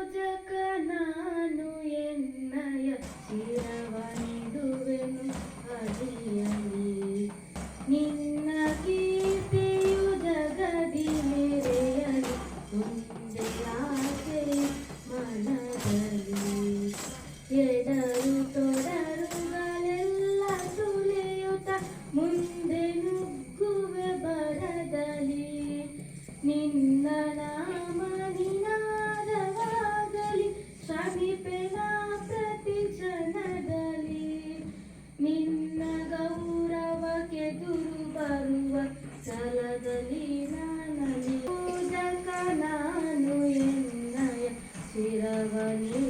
ಪೂಜಕ ನಾನು ಎನ್ನಯ ಶಿರವನಿಡುವೆನು ಅಡಿಯಲಿ. ನಿನ್ನ ಕೀರ್ತಿಯು ಜಗದಿ ಮೆರೆಯಲಿ, ಒಂದೇ ಆಸೆ ಮನದಲ್ಲಿ. ಎಡರು ತೊಡರುಗಳೆಲ್ಲ ತುಳಿಯುತ್ತ ಮುಂದೆ ನುಗ್ಗುವೆ ಬರದಲ್ಲಿ. ನಿನ್ನ ನಾಮ ನಿನಾದವಾಗಲಿ, ಶ್ರಮಿಪೆನ ಪ್ರತಿ ಕ್ಷಣದಲ್ಲಿ. ನಿನ್ನ ಗೌರವಕ್ಕೆ ದುರು ಬರುವ ಛಲದಲ್ಲಿ ನಾನಲಿ. ಪೂಜಕ ನಾನು ಎನ್ನಯ ಶಿರವನಿ